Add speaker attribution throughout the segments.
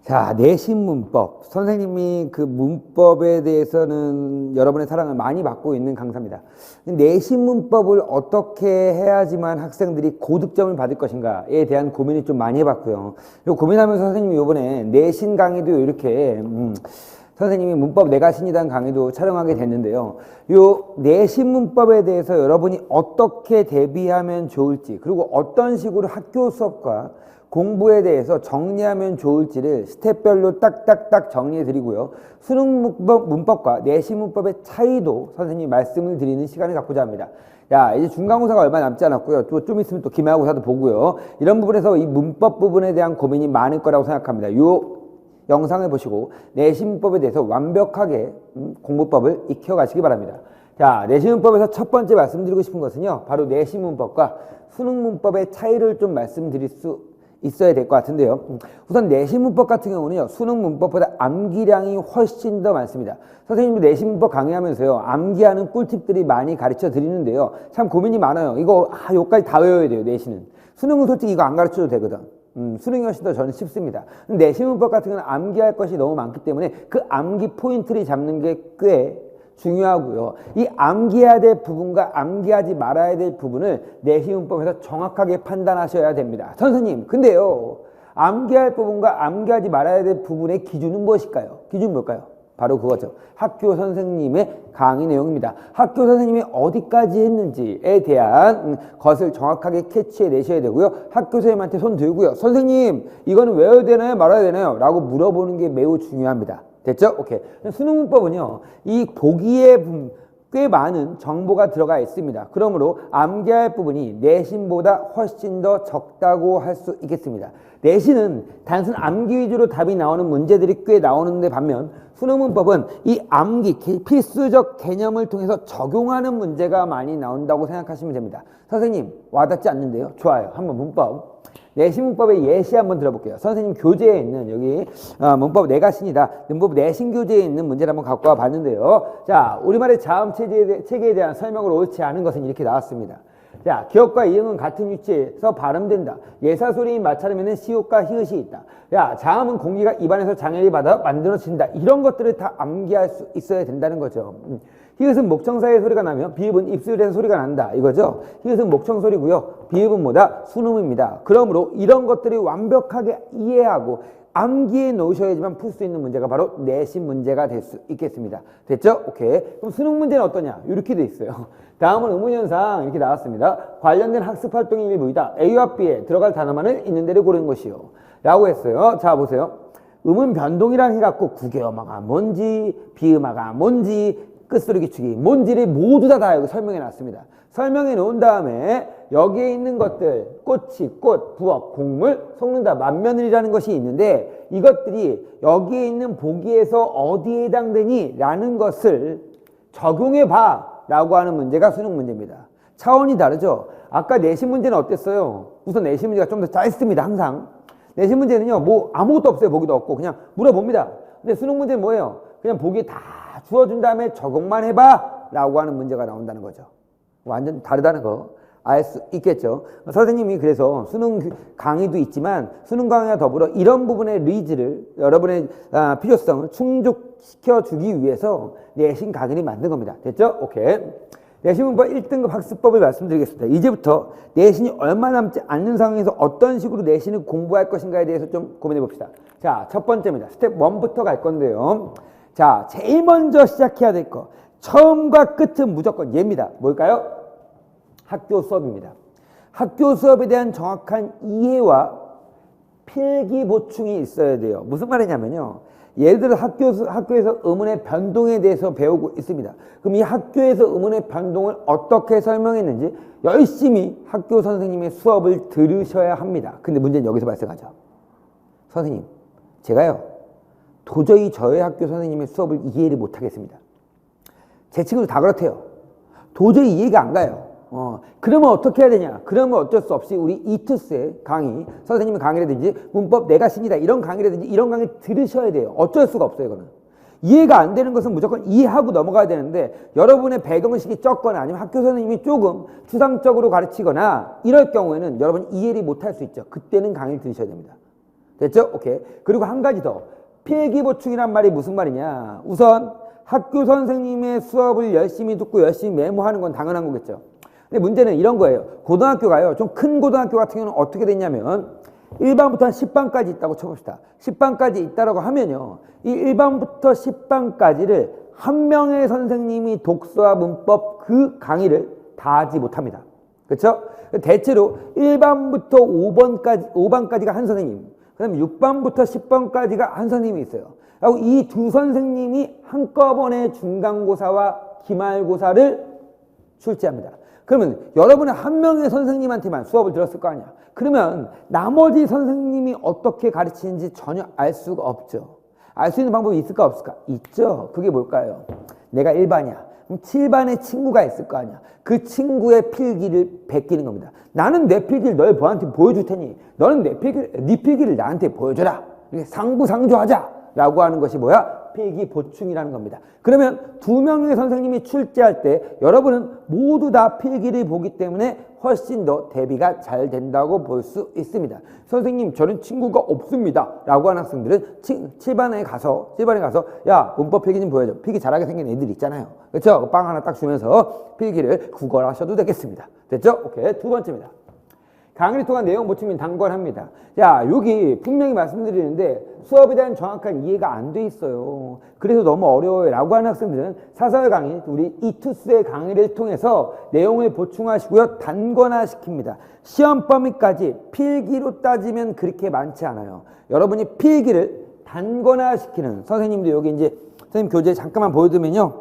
Speaker 1: 자, 내신 문법. 선생님이 그 문법에 대해서는 여러분의 사랑을 많이 받고 있는 강사입니다. 내신 문법을 어떻게 해야지만 학생들이 고득점을 받을 것인가에 대한 고민을 좀 많이 해봤고요. 이 고민하면서 선생님이 이번에 내신 강의도 이렇게 선생님이 문법 내가신이라는 강의도 촬영하게 됐는데요. 요 내신 문법에 대해서 여러분이 어떻게 대비하면 좋을지, 그리고 어떤 식으로 학교 수업과 공부에 대해서 정리하면 좋을지를 스텝별로 딱딱딱 정리해 드리고요. 수능 문법과 내신 문법의 차이도 선생님이 말씀을 드리는 시간을 갖고자 합니다. 야, 이제 중간고사가 얼마 남지 않았고요. 또 좀 있으면 또 기말고사도 보고요. 이런 부분에서 이 문법 부분에 대한 고민이 많을 거라고 생각합니다. 요 영상을 보시고 내신 문법에 대해서 완벽하게 공부법을 익혀가시기 바랍니다. 자, 내신 문법에서 첫 번째 말씀드리고 싶은 것은요, 바로 내신 문법과 수능 문법의 차이를 좀 말씀드릴 수 있어야 될 것 같은데요. 우선 내신 문법 같은 경우는요, 수능 문법보다 암기량이 훨씬 더 많습니다. 선생님도 내신 문법 강의하면서요, 암기하는 꿀팁들이 많이 가르쳐 드리는데요, 참 고민이 많아요. 이거 요까지 다 외워야 돼요. 내신은. 수능은 솔직히 이거 안 가르쳐도 되거든. 수능이 훨씬 더 저는 쉽습니다. 내신 문법 같은 경우는 암기할 것이 너무 많기 때문에 그 암기 포인트를 잡는 게 꽤 중요하고요. 이 암기해야 될 부분과 암기하지 말아야 될 부분을 내신 문법에서 정확하게 판단하셔야 됩니다. 선생님, 근데요, 암기할 부분과 암기하지 말아야 될 부분의 기준은 무엇일까요? 기준은 뭘까요? 바로 그거죠. 학교 선생님의 강의 내용입니다. 학교 선생님이 어디까지 했는지에 대한 것을 정확하게 캐치해 내셔야 되고요. 학교 선생님한테 손 들고요. 선생님, 이거는 외워야 되나요? 말아야 되나요? 라고 물어보는 게 매우 중요합니다. 됐죠? 오케이. 수능 문법은요, 이 보기에 꽤 많은 정보가 들어가 있습니다. 그러므로 암기할 부분이 내신보다 훨씬 더 적다고 할 수 있겠습니다. 내신은 단순 암기 위주로 답이 나오는 문제들이 꽤 나오는데 반면 수능 문법은 이 암기, 필수적 개념을 통해서 적용하는 문제가 많이 나온다고 생각하시면 됩니다. 선생님, 와닿지 않는데요? 좋아요. 한번 문법. 내신 문법의 예시 한번 들어볼게요. 선생님 교재에 있는 여기 문법 내가신이다. 문법 내신 교재에 있는 문제를 한번 갖고 와 봤는데요. 자, 우리말의 자음 체계에 대한 설명을 옳지 않은 것은 이렇게 나왔습니다. 자, 기억과 이응은 같은 위치에서 발음된다. 예사소리인 마찰음에는 시옷과 히읗이 있다. 야, 자음은 공기가 입안에서 장애를 받아 만들어진다. 이런 것들을 다 암기할 수 있어야 된다는 거죠. 히읗은 목청사의 소리가 나며 비읍은 입술에서 소리가 난다. 이거죠. 히읗은 목청 소리고요. 비읍은 뭐다? 순음입니다. 그러므로 이런 것들이 완벽하게 이해하고 암기해 놓으셔야지만 풀 수 있는 문제가 바로 내신 문제가 될 수 있겠습니다. 됐죠? 오케이. 그럼 수능 문제는 어떠냐? 이렇게 돼 있어요. 다음은 의문현상 이렇게 나왔습니다. 관련된 학습 활동의 일부이다. A와 B에 들어갈 단어만을 있는 대로 고르는 것이요. 라고 했어요. 자, 보세요. 음은 변동이랑 해갖고 구개음화가 뭔지, 비음화가 뭔지, 끝소리 기축이 뭔지를 모두 다 여기 설명해 놨습니다. 설명해 놓은 다음에 여기에 있는 것들, 꽃이 꽃, 부엌, 곡물, 속는다, 만며느리라는 것이 있는데 이것들이 여기에 있는 보기에서 어디에 해당되니? 라는 것을 적용해 봐 라고 하는 문제가 수능 문제입니다. 차원이 다르죠? 아까 내신 문제는 어땠어요? 우선 내신 문제가 좀 더 짧습니다. 항상. 내신 문제는요, 뭐 아무것도 없어요. 보기도 없고 그냥 물어봅니다. 근데 수능 문제는 뭐예요? 그냥 보기 다 주어준 다음에 적용만 해봐 라고 하는 문제가 나온다는 거죠. 완전 다르다는 거 알 수 있겠죠. 선생님이 그래서 수능 강의도 있지만 수능 강의와 더불어 이런 부분의 니즈를 여러분의 필요성을 충족시켜 주기 위해서 내신 강의를 만든 겁니다. 됐죠? 오케이. 내신 문법 1등급 학습법을 말씀드리겠습니다. 이제부터 내신이 얼마 남지 않는 상황에서 어떤 식으로 내신을 공부할 것인가에 대해서 좀 고민해 봅시다. 자, 첫 번째입니다. 스텝 1부터 갈 건데요. 자, 제일 먼저 시작해야 될 거. 처음과 끝은 무조건 얘입니다. 뭘까요? 학교 수업입니다. 학교 수업에 대한 정확한 이해와 필기 보충이 있어야 돼요. 무슨 말이냐면요. 예를 들어 학교에서 음운의 변동에 대해서 배우고 있습니다. 그럼 이 학교에서 음운의 변동을 어떻게 설명했는지 열심히 학교 선생님의 수업을 들으셔야 합니다. 근데 문제는 여기서 발생하죠. 선생님, 제가요, 도저히 저희 학교 선생님의 수업을 이해를 못하겠습니다. 제 친구들 다 그렇대요. 도저히 이해가 안 가요. 그러면 어떻게 해야 되냐? 그러면 어쩔 수 없이 우리 이투스의 강의, 선생님의 강의라든지 문법 내가신이다 이런 강의라든지 이런 강의 들으셔야 돼요. 어쩔 수가 없어요. 이거는. 이해가 안 되는 것은 무조건 이해하고 넘어가야 되는데 여러분의 배경식이 적거나 아니면 학교 선생님이 조금 추상적으로 가르치거나 이럴 경우에는 여러분 이해를 못할 수 있죠. 그때는 강의를 들으셔야 됩니다. 됐죠? 오케이. 그리고 한 가지 더. 필기 보충이란 말이 무슨 말이냐. 우선 학교 선생님의 수업을 열심히 듣고 열심히 메모하는 건 당연한 거겠죠. 근데 문제는 이런 거예요. 고등학교가요. 좀 큰 고등학교 같은 경우는 어떻게 됐냐면 1반부터 한 10반까지 있다고 쳐봅시다. 10반까지 있다라고 하면요. 이 1반부터 10반까지를 한 명의 선생님이 독서와 문법 그 강의를 다 하지 못합니다. 그렇죠? 대체로 1반부터 5반까지가 한 선생님, 그 다음에 6반부터 10반까지가 한 선생님이 있어요. 그리고 이 두 선생님이 한꺼번에 중간고사와 기말고사를 출제합니다. 그러면 여러분은 한 명의 선생님한테만 수업을 들었을 거 아니야. 그러면 나머지 선생님이 어떻게 가르치는지 전혀 알 수가 없죠. 알 수 있는 방법이 있을까 없을까? 있죠. 그게 뭘까요? 내가 1반이야. 그럼 7반에 친구가 있을 거 아니야. 그 친구의 필기를 베끼는 겁니다. 나는 내 필기를 너희한테 보여줄 테니 너는 네 필기를 나한테 보여줘라. 이렇게 상부상조하자 라고 하는 것이 뭐야? 필기 보충이라는 겁니다. 그러면 두 명의 선생님이 출제할 때 여러분은 모두 다 필기를 보기 때문에 훨씬 더 대비가 잘 된다고 볼 수 있습니다. 선생님 저는 친구가 없습니다 라고 하는 학생들은 7반에 가서 야 문법 필기 좀 보여줘. 필기 잘하게 생긴 애들 있잖아요. 그렇죠? 빵 하나 딱 주면서 필기를 구걸하셔도 되겠습니다. 됐죠? 오케이. 두 번째입니다. 강의를 통한 내용 보충은 단권합니다. 자, 여기 분명히 말씀드리는데 수업에 대한 정확한 이해가 안 돼 있어요. 그래서 너무 어려워요 라고 하는 학생들은 사설 강의, 우리 이투스의 강의를 통해서 내용을 보충하시고요. 단권화시킵니다. 시험 범위까지 필기로 따지면 그렇게 많지 않아요. 여러분이 필기를 단권화시키는 선생님도 여기 이제 선생님 교재 잠깐만 보여드리면요.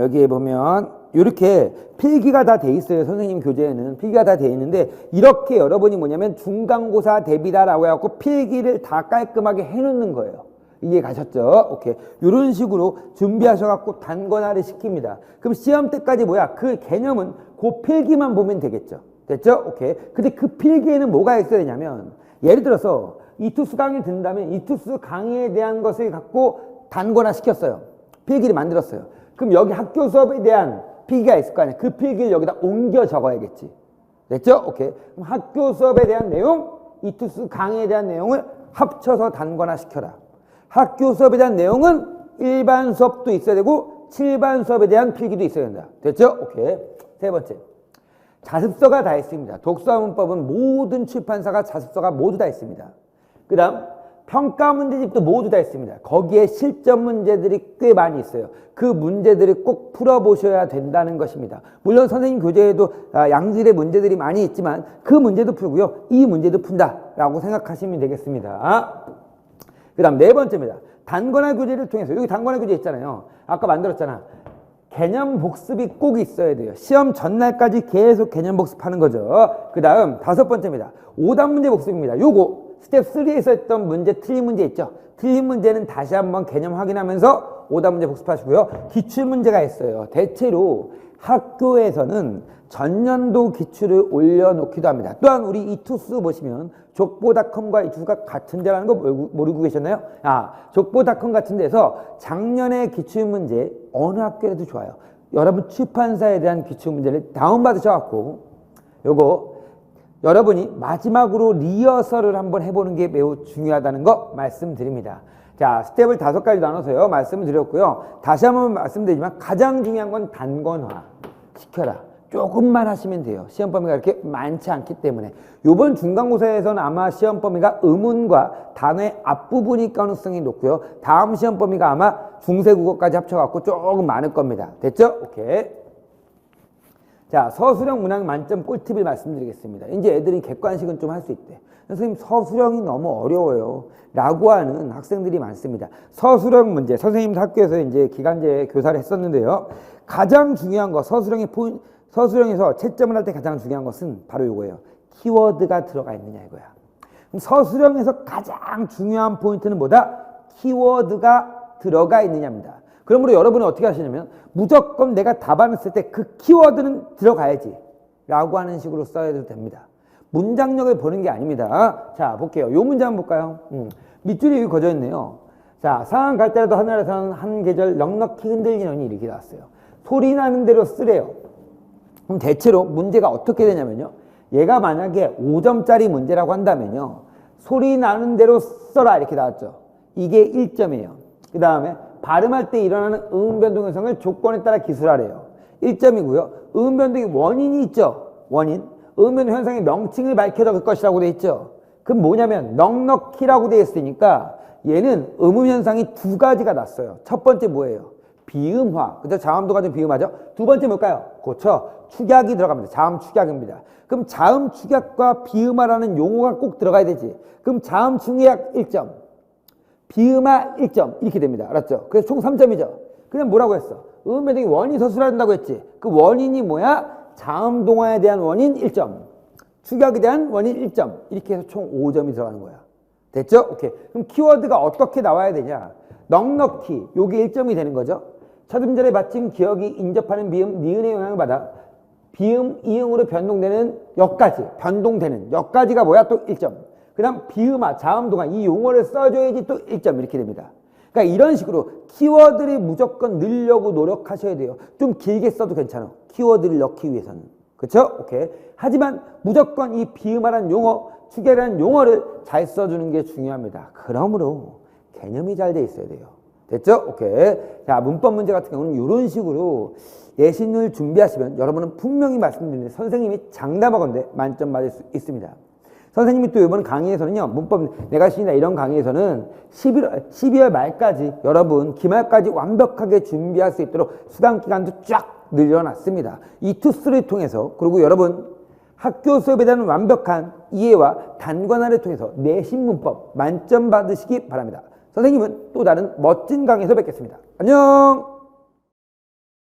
Speaker 1: 여기에 보면 이렇게 필기가 다 돼 있어요. 선생님 교재에는 필기가 다 돼 있는데 이렇게 여러분이 뭐냐면 중간고사 대비다라고 해갖고 필기를 다 깔끔하게 해놓는 거예요. 이해 가셨죠? 오케이. 이런 식으로 준비하셔갖고 단권화를 시킵니다. 그럼 시험 때까지 뭐야? 그 개념은 그 필기만 보면 되겠죠. 됐죠? 오케이. 근데 그 필기에는 뭐가 있어야 되냐면 예를 들어서 이투스 강의 듣는다면 이투스 강의에 대한 것을 갖고 단권화 시켰어요. 필기를 만들었어요. 그럼 여기 학교 수업에 대한 필기가 있을 거 아니야. 그 필기를 여기다 옮겨 적어야겠지. 됐죠? 오케이. 그럼 학교 수업에 대한 내용, 이투스 강의에 대한 내용을 합쳐서 단권화 시켜라. 학교 수업에 대한 내용은 일반 수업도 있어야 되고 7반 수업에 대한 필기도 있어야 된다. 됐죠? 오케이. 세 번째. 자습서가 다 있습니다. 독서와 문법은 모든 출판사가 자습서가 모두 다 있습니다. 그 다음 평가 문제집도 모두 다 있습니다. 거기에 실전 문제들이 꽤 많이 있어요. 그 문제들을 꼭 풀어보셔야 된다는 것입니다. 물론 선생님 교재에도 양질의 문제들이 많이 있지만 그 문제도 풀고요. 이 문제도 푼다라고 생각하시면 되겠습니다. 그 다음 네 번째입니다. 단권화 교재를 통해서 여기 단권화 교재 있잖아요. 아까 만들었잖아. 개념 복습이 꼭 있어야 돼요. 시험 전날까지 계속 개념 복습하는 거죠. 그 다음 다섯 번째입니다. 오답 문제 복습입니다. 요거 스텝 3에서 했던 문제 틀린 문제 있죠. 틀린 문제는 다시 한번 개념 확인하면서 오답 문제 복습하시고요. 기출 문제가 있어요. 대체로 학교에서는 전년도 기출을 올려놓기도 합니다. 또한 우리 이투스 보시면 족보닷컴과 이투스가 같은 데라는 거 모르고 계셨나요? 족보닷컴 같은 데서 작년의 기출 문제 어느 학교에도 좋아요. 여러분 출판사에 대한 기출 문제를 다운받으셔갖고 요거 여러분이 마지막으로 리허설을 한번 해보는 게 매우 중요하다는 거 말씀드립니다. 자, 스텝을 5가지 나눠서요 말씀을 드렸고요. 다시 한번 말씀드리지만 가장 중요한 건 단권화 시켜라. 조금만 하시면 돼요. 시험 범위가 이렇게 많지 않기 때문에. 이번 중간고사에서는 아마 시험 범위가 의문과 단어의 앞부분일 가능성이 높고요. 다음 시험 범위가 아마 중세국어까지 합쳐갖고 조금 많을 겁니다. 됐죠? 오케이. 자, 서술형 문항 만점 꿀팁을 말씀드리겠습니다. 이제 애들이 객관식은 좀 할 수 있대. 선생님 서술형이 너무 어려워요 라고 하는 학생들이 많습니다. 서술형 문제, 선생님 학교에서 이제 기간제 교사를 했었는데요. 가장 중요한 거, 서술형에서 채점을 할 때 가장 중요한 것은 바로 이거예요. 키워드가 들어가 있느냐 이거야. 그럼 서술형에서 가장 중요한 포인트는 뭐다? 키워드가 들어가 있느냐입니다. 그러므로 여러분은 어떻게 하시냐면 무조건 내가 답안을 쓸 때 그 키워드는 들어가야지 라고 하는 식으로 써야 됩니다. 문장력을 보는 게 아닙니다. 자, 볼게요. 요 문제 한번 볼까요? 밑줄이 여기 거져 있네요. 자, 상한 갈대라도 하늘에서는 한 계절 넉넉히 흔들리느니 이렇게 나왔어요. 소리 나는 대로 쓰래요. 그럼 대체로 문제가 어떻게 되냐면요. 얘가 만약에 5점짜리 문제라고 한다면요. 소리 나는 대로 써라 이렇게 나왔죠. 이게 1점이에요. 그 다음에 발음할 때 일어나는 음 변동 현상을 조건에 따라 기술하래요. 1점이고요. 음 변동의 원인이 있죠. 원인. 음 변동 현상의 명칭을 밝혀 적을 것이라고 돼 있죠. 그럼 뭐냐면 넉넉히라고 돼 있으니까 얘는 음음 현상이 두 가지가 났어요. 첫 번째 뭐예요? 비음화. 그죠? 자음도 가진 비음화죠. 두 번째 뭘까요? 그렇죠. 축약이 들어갑니다. 자음 축약입니다. 그럼 자음 축약과 비음화라는 용어가 꼭 들어가야 되지. 그럼 자음 축약 1점, 비음화 1점 이렇게 됩니다. 알았죠? 그래서 총 3점이죠. 그냥 뭐라고 했어? 음 변동이 원인이 서술해야 된다고 했지. 그 원인이 뭐야? 자음 동화에 대한 원인 1점, 축약에 대한 원인 1점 이렇게 해서 총 5점이 들어가는 거야. 됐죠? 오케이. 그럼 키워드가 어떻게 나와야 되냐? 넉넉히 요게 1점이 되는 거죠. 첫 음절의 받침 기억이 인접하는 비음 니은의 영향을 받아 비음 이응으로 변동되는 여까지가 뭐야? 또 1점. 그 다음 비음화 자음 동안 이 용어를 써줘야지 또 1점 이렇게 됩니다. 그러니까 이런 식으로 키워드를 무조건 넣으려고 노력하셔야 돼요. 좀 길게 써도 괜찮아. 키워드를 넣기 위해서는. 그렇죠? 오케이. 하지만 무조건 이 비음화라는 용어, 축약이라는 용어를 잘 써주는 게 중요합니다. 그러므로 개념이 잘 돼 있어야 돼요. 됐죠? 오케이. 자, 문법 문제 같은 경우는 이런 식으로 예신을 준비하시면 여러분은 분명히 말씀드리는데 선생님이 장담하건대 만점 맞을 수 있습니다. 선생님이 또 이번 강의에서는요, 문법 내가 신이다 이런 강의에서는 12월 말까지 여러분 기말까지 완벽하게 준비할 수 있도록 수강 기간도 쫙 늘려놨습니다. 이 투스를 통해서 그리고 여러분 학교 수업에 대한 완벽한 이해와 단관화를 통해서 내신 문법 만점 받으시기 바랍니다. 선생님은 또 다른 멋진 강의에서 뵙겠습니다. 안녕!